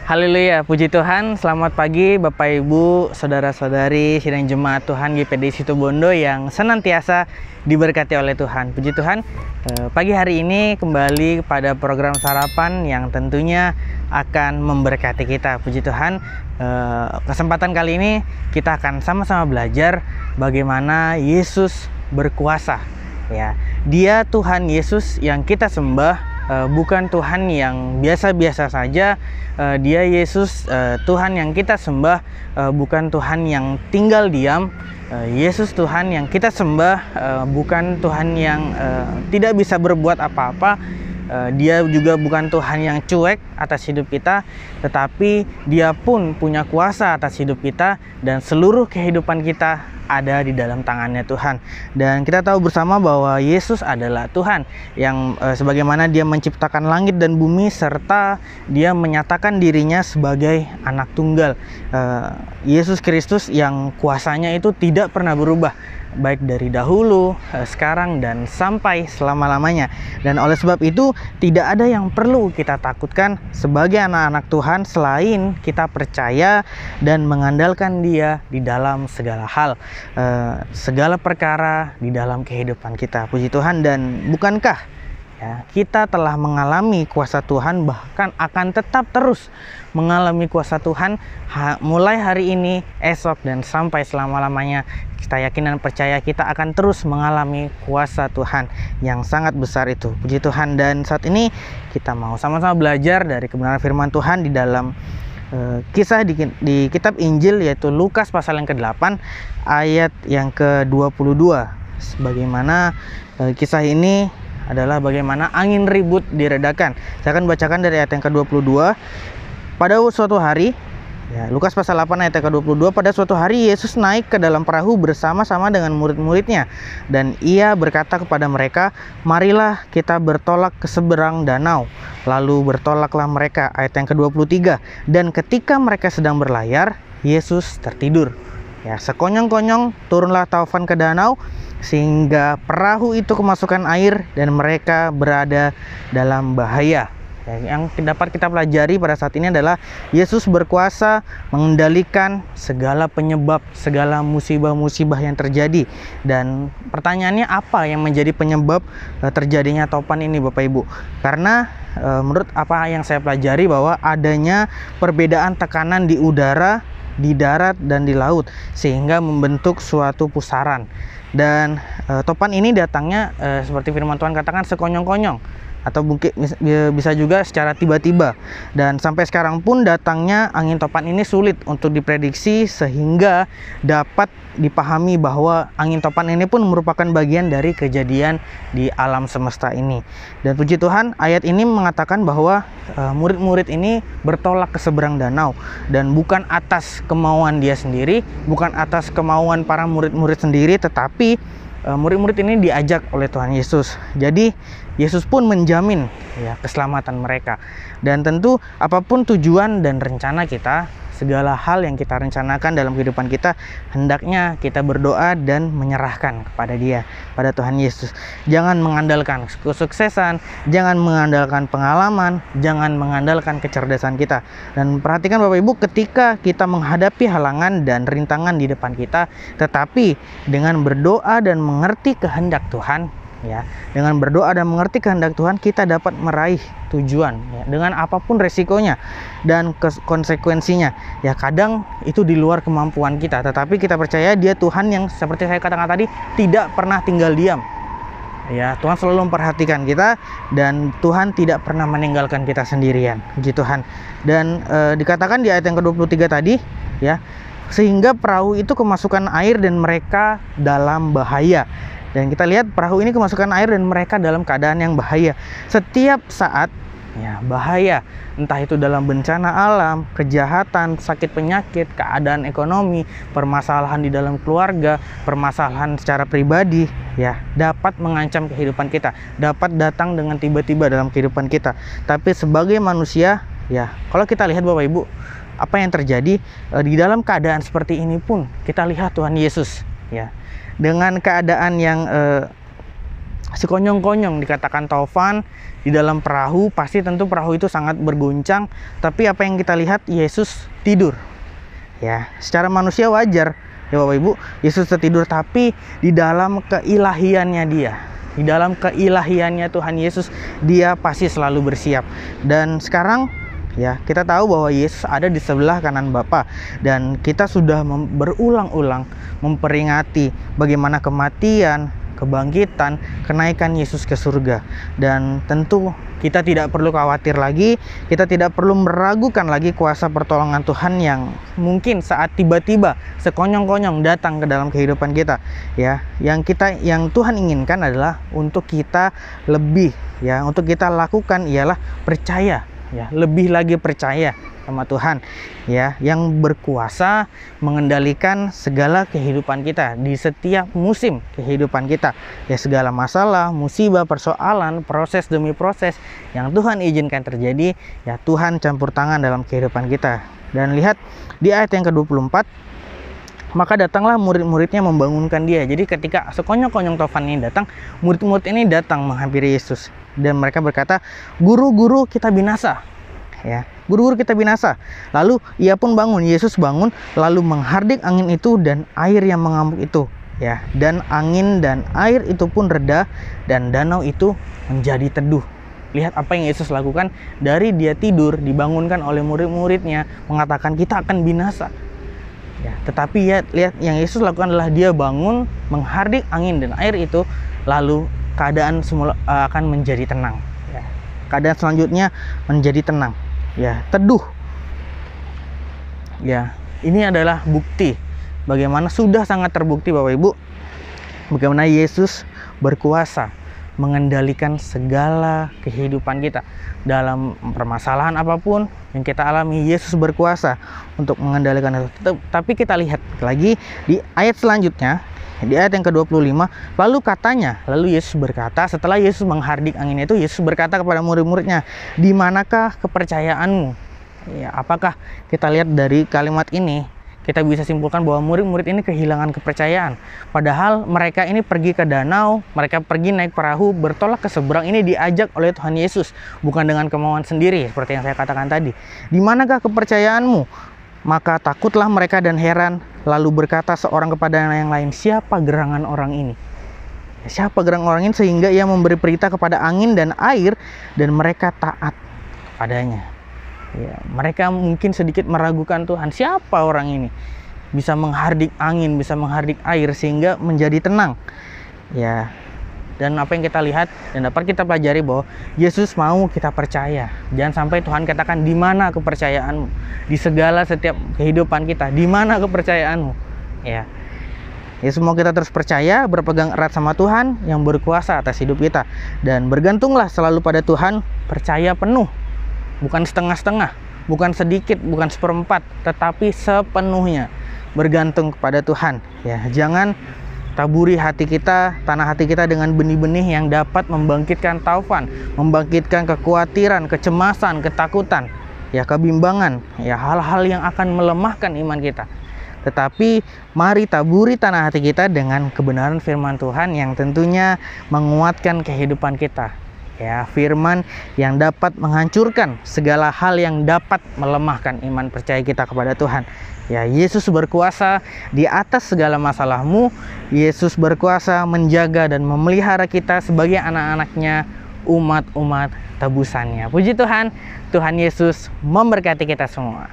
Haleluya, puji Tuhan. Selamat pagi Bapak Ibu, saudara-saudari sidang jemaat Tuhan GPD Situbondo yang senantiasa diberkati oleh Tuhan. Puji Tuhan, pagi hari ini kembali pada program sarapan yang tentunya akan memberkati kita. Puji Tuhan, kesempatan kali ini kita akan sama-sama belajar bagaimana Yesus berkuasa. Ya, Dia Tuhan Yesus yang kita sembah. Bukan Tuhan yang biasa-biasa saja. Dia Yesus, Tuhan yang kita sembah, bukan Tuhan yang tinggal diam. Yesus Tuhan yang kita sembah, bukan Tuhan yang tidak bisa berbuat apa-apa. Dia juga bukan Tuhan yang cuek atas hidup kita, tetapi Dia pun punya kuasa atas hidup kita, dan seluruh kehidupan kita ada di dalam tangannya Tuhan. Dan kita tahu bersama bahwa Yesus adalah Tuhan yang sebagaimana Dia menciptakan langit dan bumi, serta Dia menyatakan dirinya sebagai anak tunggal. Yesus Kristus yang kuasanya itu tidak pernah berubah, baik dari dahulu, sekarang, dan sampai selama-lamanya. Dan oleh sebab itu tidak ada yang perlu kita takutkan sebagai anak-anak Tuhan selain kita percaya dan mengandalkan Dia di dalam segala hal, segala perkara di dalam kehidupan kita. Puji Tuhan. Dan bukankah kita telah mengalami kuasa Tuhan, bahkan akan tetap terus mengalami kuasa Tuhan mulai hari ini, esok, dan sampai selama-lamanya. Kita yakin dan percaya kita akan terus mengalami kuasa Tuhan yang sangat besar itu. Puji Tuhan. Dan saat ini kita mau sama-sama belajar dari kebenaran firman Tuhan di dalam kisah di kitab Injil, yaitu Lukas pasal yang ke-8 ayat yang ke-22. Sebagaimana kisah ini adalah bagaimana angin ribut diredakan. Saya akan bacakan dari ayat yang ke-22. Pada suatu hari, Lukas pasal 8 ayat yang ke-22, pada suatu hari Yesus naik ke dalam perahu bersama-sama dengan murid-muridnya, dan Ia berkata kepada mereka, "Marilah kita bertolak ke seberang danau." Lalu bertolaklah mereka. Ayat yang ke-23, dan ketika mereka sedang berlayar, Yesus tertidur. Sekonyong-konyong turunlah taufan ke danau, sehingga perahu itu kemasukan air dan mereka berada dalam bahaya. Yang dapat kita pelajari pada saat ini adalah Yesus berkuasa mengendalikan segala penyebab, segala musibah-musibah yang terjadi. Dan pertanyaannya, apa yang menjadi penyebab terjadinya topan ini, Bapak Ibu? Karena menurut apa yang saya pelajari, bahwa adanya perbedaan tekanan di udara, di darat, dan di laut, sehingga membentuk suatu pusaran. Dan topan ini datangnya seperti firman Tuhan katakan, sekonyong-konyong, atau mungkin bisa juga secara tiba-tiba. Dan sampai sekarang pun datangnya angin topan ini sulit untuk diprediksi, sehingga dapat dipahami bahwa angin topan ini pun merupakan bagian dari kejadian di alam semesta ini. Dan puji Tuhan, ayat ini mengatakan bahwa murid-murid ini bertolak ke seberang danau, dan bukan atas kemauan dia sendiri, bukan atas kemauan para murid-murid sendiri, tetapi murid-murid ini diajak oleh Tuhan Yesus. Jadi Yesus pun menjamin keselamatan mereka. Dan tentu apapun tujuan dan rencana kita, segala hal yang kita rencanakan dalam kehidupan kita, hendaknya kita berdoa dan menyerahkan kepada Dia, pada Tuhan Yesus. Jangan mengandalkan kesuksesan, jangan mengandalkan pengalaman, jangan mengandalkan kecerdasan kita. Dan perhatikan Bapak Ibu, ketika kita menghadapi halangan dan rintangan di depan kita, tetapi dengan berdoa dan mengerti kehendak Tuhan, dengan berdoa dan mengerti kehendak Tuhan, kita dapat meraih tujuan dengan apapun resikonya dan konsekuensinya. Kadang itu di luar kemampuan kita, tetapi kita percaya Dia Tuhan yang seperti saya katakan tadi, tidak pernah tinggal diam. Tuhan selalu memperhatikan kita, dan Tuhan tidak pernah meninggalkan kita sendirian. Puji Tuhan. Dan dikatakan di ayat yang ke-23 tadi, sehingga perahu itu kemasukan air dan mereka dalam bahaya. Dan kita lihat perahu ini kemasukan air dan mereka dalam keadaan yang bahaya. Setiap saat bahaya, entah itu dalam bencana alam, kejahatan, sakit penyakit, keadaan ekonomi, permasalahan di dalam keluarga, permasalahan secara pribadi, dapat mengancam kehidupan kita, dapat datang dengan tiba-tiba dalam kehidupan kita. Tapi sebagai manusia, kalau kita lihat Bapak Ibu, apa yang terjadi di dalam keadaan seperti ini pun kita lihat Tuhan Yesus dengan keadaan yang sekonyong-konyong, dikatakan taufan di dalam perahu. Pasti tentu perahu itu sangat berguncang, tapi apa yang kita lihat, Yesus tidur. Ya, secara manusia wajar ya Bapak Ibu, Yesus tertidur, tapi di dalam keilahiannya Dia, di dalam keilahiannya Tuhan Yesus, Dia pasti selalu bersiap. Dan sekarang ya, kita tahu bahwa Yesus ada di sebelah kanan Bapa, dan kita sudah berulang-ulang memperingati bagaimana kematian, kebangkitan, kenaikan Yesus ke surga. Dan tentu kita tidak perlu khawatir lagi, kita tidak perlu meragukan lagi kuasa pertolongan Tuhan yang mungkin saat tiba-tiba sekonyong-konyong datang ke dalam kehidupan kita. Ya, yang Tuhan inginkan adalah untuk kita lebih, ya, untuk kita lakukan ialah percaya, ya, lebih lagi percaya sama Tuhan, ya, yang berkuasa mengendalikan segala kehidupan kita di setiap musim kehidupan kita. Ya, segala masalah, musibah, persoalan, proses demi proses yang Tuhan izinkan terjadi, ya, Tuhan campur tangan dalam kehidupan kita. Dan lihat di ayat yang ke-24, maka datanglah murid-muridnya membangunkan dia. Jadi ketika sekonyong-konyong taufan ini datang, murid-murid ini datang menghampiri Yesus, dan mereka berkata, "Guru-guru, kita binasa." Ya, guru-guru, kita binasa. Lalu ia pun bangun, Yesus bangun, lalu menghardik angin itu dan air yang mengamuk itu. Ya, dan angin dan air itu pun reda, dan danau itu menjadi teduh. Lihat apa yang Yesus lakukan. Dari dia tidur, dibangunkan oleh murid-muridnya, mengatakan kita akan binasa. Ya, tetapi ya, lihat yang Yesus lakukan adalah dia bangun, menghardik angin dan air itu, lalu keadaan semula akan menjadi tenang. Ya, keadaan selanjutnya menjadi tenang. Ya, teduh. Ya, ini adalah bukti bagaimana sudah sangat terbukti Bapak Ibu, bagaimana Yesus berkuasa mengendalikan segala kehidupan kita. Dalam permasalahan apapun yang kita alami, Yesus berkuasa untuk mengendalikan itu. Tapi kita lihat lagi di ayat selanjutnya, di ayat yang ke-25, lalu Yesus berkata, setelah Yesus menghardik angin itu, Yesus berkata kepada murid-muridnya, "Di manakah kepercayaanmu?" Ya, apakah kita lihat dari kalimat ini, kita bisa simpulkan bahwa murid-murid ini kehilangan kepercayaan. Padahal mereka ini pergi ke danau, mereka pergi naik perahu, bertolak ke seberang, ini diajak oleh Tuhan Yesus, bukan dengan kemauan sendiri, seperti yang saya katakan tadi. "Di manakah kepercayaanmu?" Maka takutlah mereka dan heran, lalu berkata seorang kepada yang lain, "Siapa gerangan orang ini?" Siapa gerangan orang ini sehingga ia memberi perintah kepada angin dan air, dan mereka taat padanya. Ya, mereka mungkin sedikit meragukan Tuhan. Siapa orang ini? Bisa menghardik angin, bisa menghardik air sehingga menjadi tenang. Ya, dan apa yang kita lihat dan dapat kita pelajari bahwa Yesus mau kita percaya. Jangan sampai Tuhan katakan, "Di mana kepercayaanmu?" Di segala setiap kehidupan kita, di mana kepercayaanmu? Ya, Yesus mau kita terus percaya, berpegang erat sama Tuhan yang berkuasa atas hidup kita, dan bergantunglah selalu pada Tuhan, percaya penuh, bukan setengah-setengah, bukan sedikit, bukan seperempat, tetapi sepenuhnya bergantung kepada Tuhan. Ya, jangan taburi hati kita, tanah hati kita dengan benih-benih yang dapat membangkitkan taufan, membangkitkan kekhawatiran, kecemasan, ketakutan, ya, kebimbangan, ya, hal-hal yang akan melemahkan iman kita. Tetapi mari taburi tanah hati kita dengan kebenaran firman Tuhan yang tentunya menguatkan kehidupan kita. Ya, firman yang dapat menghancurkan segala hal yang dapat melemahkan iman percaya kita kepada Tuhan. Ya, Yesus berkuasa di atas segala masalahmu. Yesus berkuasa menjaga dan memelihara kita sebagai anak-anaknya, umat-umat tebusannya. Puji Tuhan, Tuhan Yesus memberkati kita semua.